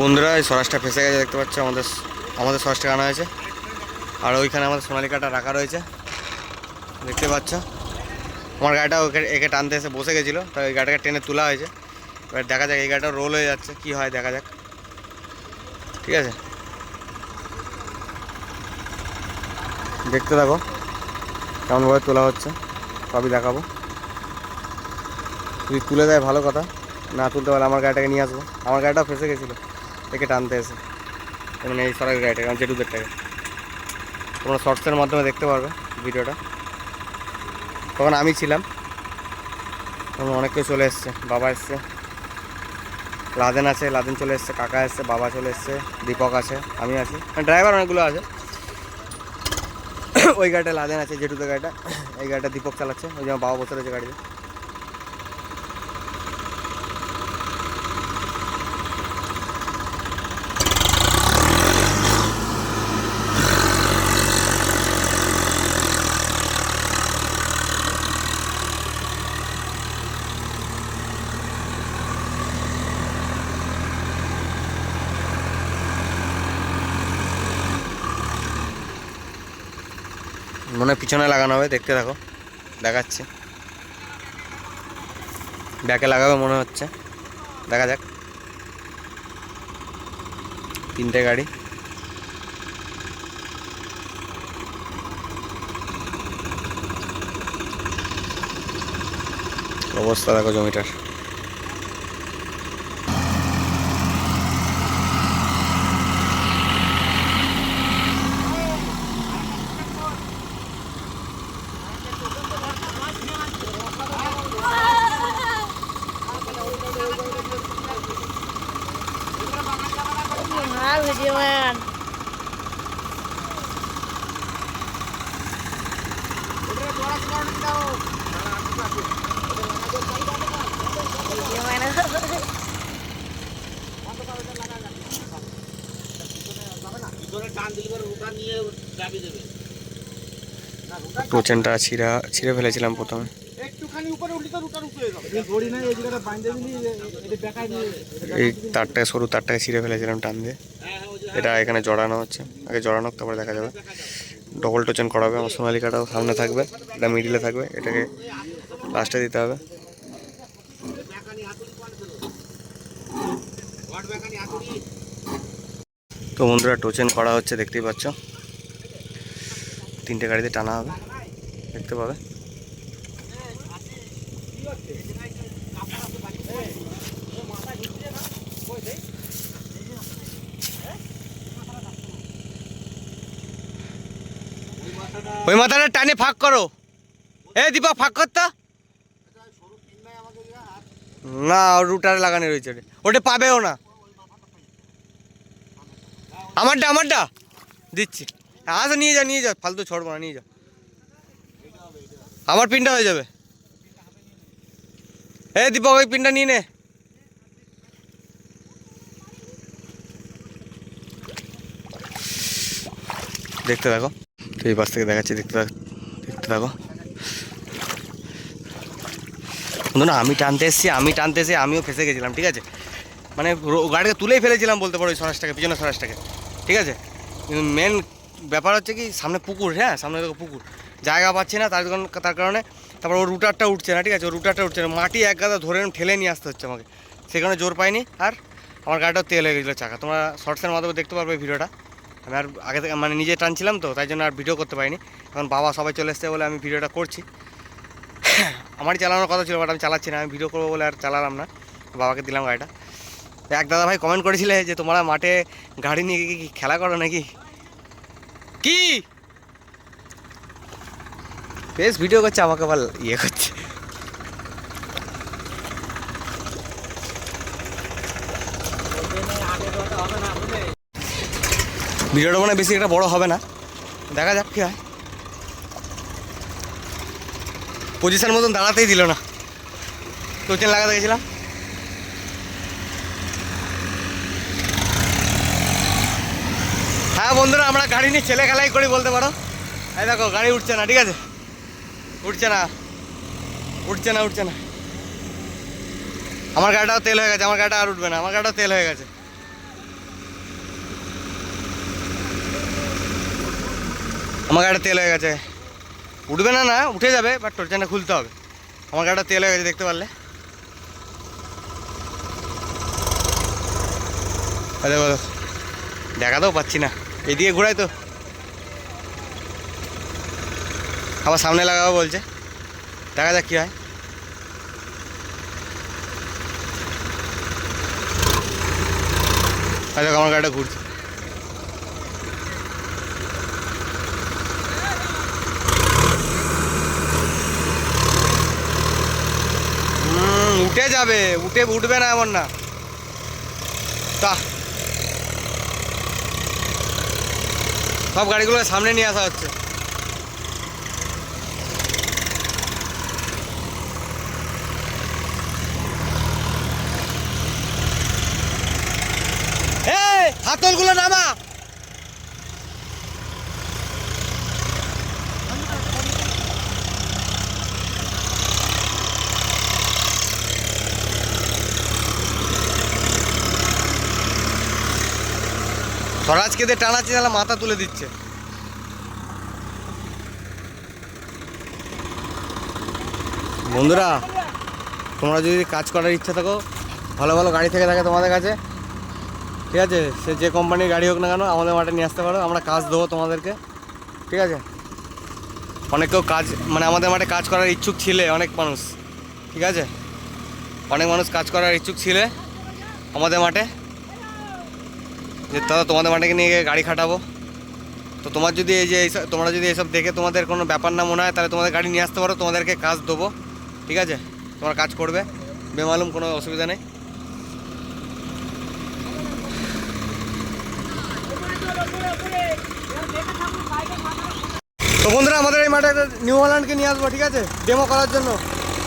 বন্ধুরা এই স্বরাজটা ফেসে গেছে দেখতে পাচ্ছ, আমাদের আমাদের স্বরাজটা আনা হয়েছে। আর ওইখানে আমাদের সোনালিকাটা রাখা রয়েছে দেখতে পাচ্ছ। আমার গাড়িটা একে টানতে এসে বসে গেছিলো, তাই ওই গাড়িটাকে টেনে তোলা হয়েছে। এবার দেখা যাক, এই গাড়িটা রোল হয়ে যাচ্ছে, কি হয় দেখা যাক। ঠিক আছে, দেখতে থাকো কেমনভাবে তোলা হচ্ছে, সবই দেখাবো। যদি তুলে দেয় ভালো কথা, না তুলতে পারলে আমার গাড়িটাকে নিয়ে আসবো। আমার গাড়িটাও ফেসে গেছিলো একে টানতে এসে, মানে এই সরাই গাড়িটাকে, আমার জেঠুদেরটাকে। তোমরা শর্টসের মাধ্যমে দেখতে পারবে ভিডিওটা। তখন আমি ছিলাম, তখন অনেক কেউ চলে এসছে, বাবা এসছে, লাদেন আছে, লাদেন চলে এসছে, কাকা এসছে, বাবা চলে এসছে, দীপক আছে, আমি আছি, ড্রাইভার অনেকগুলো আছে। ওই গাড়িটা লাদেন আছে, জেঠুদের গাড়িটা, এই গাড়িটা দীপক চালাচ্ছে, ওই জন্য বাবা বসে রয়েছে গাড়িতে। মনে হয় পিছনে লাগানো হবে, দেখতে থাকো, দেখাচ্ছি। ব্যাকে লাগাবে মনে হচ্ছে, দেখা যাক। তিনটে গাড়ি, অবস্থা দেখো জমিটার। Video man. Video man. টোচেনটা ছিঁড়ে ফেলেছিলাম প্রথমে। এই তারটাকে, সরু তারটাকে ছিঁড়ে ফেলেছিলাম টান দিয়ে। এটা এখানে জড়ানো হচ্ছে, আগে জড়ানো, তারপরে দেখা যাবে। ডবল টোচেন করাবে। আমার সোনালিকাটাও সামনে থাকবে, এটা মিডিলে থাকবে, এটাকে লাস্টে দিতে হবে। তো বন্ধুরা টোচেন করা হচ্ছে, দেখতেই পাচ্ছ। তিনটে গাড়িতে টানা হবে, দেখতে পাবে। ওই মাথাটা টানে ফাঁক করো, এ দীপক ফাঁক করতো না, রুটারে লাগানো রয়েছে, ওটা পাবেও না। আমারটা দিচ্ছি, আসো নিয়ে যা, ফালতু ছড়বো না, নিয়ে যা, আমার পিনটা হয়ে যাবে। এ দীপক ওই পিনটা নিয়ে নে। দেখতে থাকো, তো এই পাশ থেকে দেখাচ্ছি, দেখতে থাকো। না আমি টানতে এসেছি, আমিও ফেসে গেছিলাম, ঠিক আছে। মানে গাড়িকে তুলেই ফেলেছিলাম বলতে পারো, ওই সরাসটাকে, পিছনে সরাসটাকে, ঠিক আছে। কিন্তু মেন ব্যাপার হচ্ছে কি, সামনে পুকুর, হ্যাঁ সামনে দেখো পুকুর, জায়গা পাচ্ছি না, তার কারণে তারপর ওর রুটারটা উঠছে না, ঠিক আছে, ওর রুটারটা উঠছে না, মাটি এক গাদা ধরে ঠেলে নিয়ে আসতে হচ্ছে আমাকে, সেখানে জোর পাইনি। আর আমার গাড়িটাও তেল হয়ে গেছিলো চাকা, তোমরা শর্টসের মাধ্যমে দেখতে পারবে ভিডিওটা। আমি আর আগে থেকে মানে নিজে টানছিলাম তো, তাই জন্য আর ভিডিও করতে পারিনি। এখন বাবা সবাই চলে এসছে বলে আমি ভিডিওটা করছি। আমারই চালানোর কথা ছিল, বাট আমি চালাচ্ছি না, আমি ভিডিও করবো বলে আর চালালাম না, বাবাকে দিলাম গাড়িটা। এক দাদা ভাই কমেন্ট করেছিলে যে তোমরা মাঠে গাড়ি নিয়ে কি খেলা করো নাকি, কি বেশ ভিডিও করছে, আমাকে আবার ইয়ে করছে। ভিডিওটা মানে বেশি একটা বড় হবে না, দেখা যাক কি হয়। পজিশন মতন দাঁড়াতেই দিল না, টোচেন লাগাতে গেছিলাম। হ্যাঁ বন্ধুরা, আমরা গাড়ি নিয়ে ছেলে খেলাই করি বলতে পারো। এই দেখো গাড়ি উঠছে না, ঠিক আছে, উঠছে না। আমার গাড়িটাও তেল হয়ে গেছে, আমার গাড়িটা আর উঠবে না, আমার গাড়িটাও তেল হয়ে গেছে। আমার গাড়িটা তেল হয়ে গেছে। উঠবে না, না উঠে যাবে, বাট টর্চানটা খুলতে হবে। আমার গাড়িটা তেল হয়ে গেছে, দেখতে পারলে। আরে বলো, দেখাতেও পাচ্ছি না, এদিকে ঘোরাই তো, আবার সামনে লাগাবো বলছে, দেখা যাক কী হয়। আচ্ছা, আমার গাড়িটা ঘুরছে। উঠে যাবে, উঠবে না এমন না। তা সব গাড়িগুলো সামনে নিয়ে আসা হচ্ছে। হাতলগুলো নামা। স্বরাজকে দিয়ে টানাচ্ছি, তাহলে মাথা তুলে দিচ্ছে। বন্ধুরা, তোমরা যদি কাজ করার ইচ্ছা থাকো, ভালো ভালো গাড়ি থেকে থাকে তোমাদের কাছে, ঠিক আছে, সে যে কোম্পানির গাড়ি হোক না কেন, আমাদের মাঠে নিয়ে আসতে পারো, আমরা কাজ দেবো তোমাদেরকে, ঠিক আছে। অনেকেও কাজ, মানে আমাদের মাঠে কাজ করার ইচ্ছুক ছিলে অনেক মানুষ, ঠিক আছে, অনেক মানুষ কাজ করার ইচ্ছুক ছিলে আমাদের মাঠে, যে তারা তোমাদের মাঠে নিয়ে গিয়ে গাড়ি খাটাবো। তো তোমার যদি এই যে তোমরা যদি এইসব দেখে তোমাদের কোনো ব্যাপার না মনে হয়, তাহলে তোমাদের গাড়ি নিয়ে আসতে পারো, তোমাদেরকে কাজ দেবো, ঠিক আছে, তোমরা কাজ করবে বেমালুম, কোনো অসুবিধা নেই। তো বন্ধুরা, আমাদের এই মাঠে নিউ হল্যান্ডকে নিয়ে আসবো, ঠিক আছে, ডেমো করার জন্য।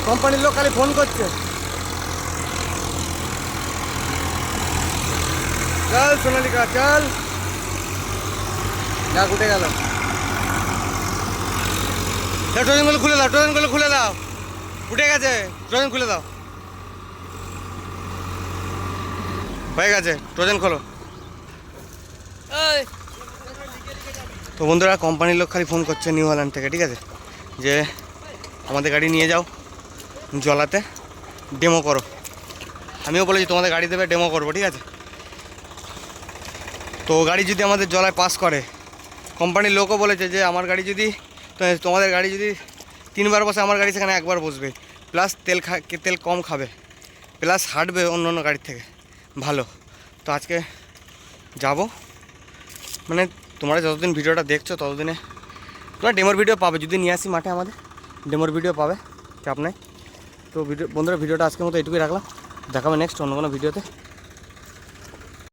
কোম্পানির লোক খালি ফোন করছে। চল সোনালিকা, চল। যা উঠে গেল। ট্রোজনগুলো খুলে দাও, ট্রোজনগুলো খুলে দাও, উঠে গেছে, ট্রোজন খুলে দাও, হয়ে গেছে, ট্রোজন খোলো। তো বন্ধুরা, কোম্পানির লোক খালি ফোন করছে নিউ হল্যান্ড থেকে, ঠিক আছে, যে আমাদের গাড়ি নিয়ে যাও জলাতে, ডেমো করো। আমিও বলেছি তোমাদের গাড়ি দেবে, ডেমো করবো, ঠিক আছে। তো গাড়ি যদি আমাদের জলায় পাস করে, কোম্পানির লোকও বলেছে যে আমার গাড়ি যদি, তোমাদের গাড়ি যদি 3বার বসে, আমার গাড়ি সেখানে 1বার বসবে, প্লাস তেল কম খাবে, প্লাস হাঁটবে অন্য অন্য গাড়ির থেকে ভালো। তো আজকে যাব, মানে তোমরা যতদিন ভিডিওটা দেখছো ততদিনে তোমরা ডেমোর ভিডিও পাবে। যদি নিয়ে আসি মাঠে, আমাদের ডেমোর ভিডিও পাবে, চাপ নাই। তো বন্ধুরা, ভিডিওটা আজকের মতো এটুকুই রাখলাম, দেখাবে নেক্সট অন্য কোনো ভিডিওতে।